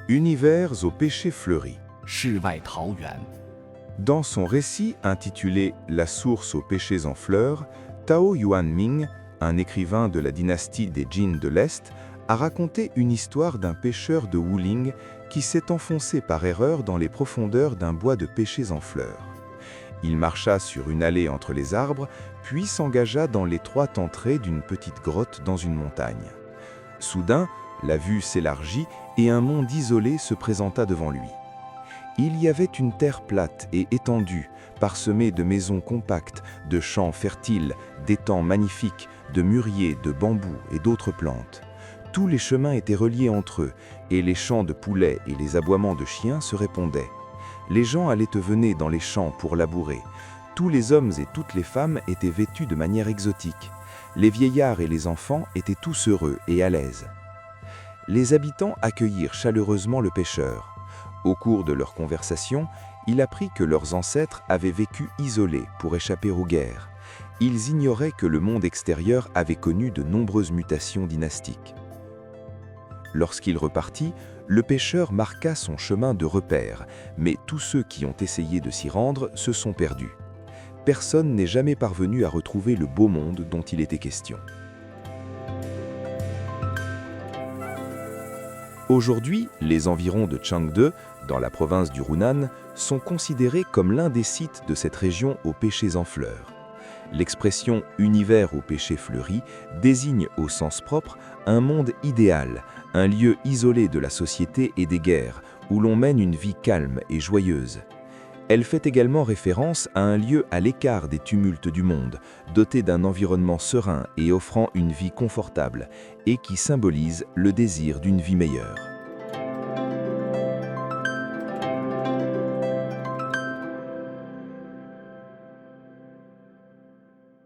Univers aux péchés fleuris. 世外桃源。 Dans son récit intitulé La source aux péchés en fleurs, Tao Yuanming, un écrivain de la dynastie des Jin de l'Est, a raconté une histoire d'un pêcheur de Wuling qui s'est enfoncé par erreur dans les profondeurs d'un bois de péchés en fleurs. Il marcha sur une allée entre les arbres, puis s'engagea dans l'étroite entrée d'une petite grotte dans une montagne. Soudain, la vue s'élargit et un monde isolé se présenta devant lui. Il y avait une terre plate et étendue, parsemée de maisons compactes, de champs fertiles, d'étangs magnifiques, de mûriers, de bambous et d'autres plantes. Tous les chemins étaient reliés entre eux, et les chants de poulets et les aboiements de chiens se répondaient. Les gens allaient et venaient dans les champs pour labourer. Tous les hommes et toutes les femmes étaient vêtus de manière exotique. Les vieillards et les enfants étaient tous heureux et à l'aise. Les habitants accueillirent chaleureusement le pêcheur. Au cours de leur conversation, il apprit que leurs ancêtres avaient vécu isolés pour échapper aux guerres. Ils ignoraient que le monde extérieur avait connu de nombreuses mutations dynastiques. Lorsqu'il repartit, le pêcheur marqua son chemin de repère, mais tous ceux qui ont essayé de s'y rendre se sont perdus. Personne n'est jamais parvenu à retrouver le beau monde dont il était question. Aujourd'hui, les environs de Changde, dans la province du Hunan, sont considérés comme l'un des sites de cette région aux péchés en fleurs. L'expression « univers aux péchés fleuris » désigne au sens propre un monde idéal, un lieu isolé de la société et des guerres, où l'on mène une vie calme et joyeuse. Elle fait également référence à un lieu à l'écart des tumultes du monde, doté d'un environnement serein et offrant une vie confortable, et qui symbolise le désir d'une vie meilleure.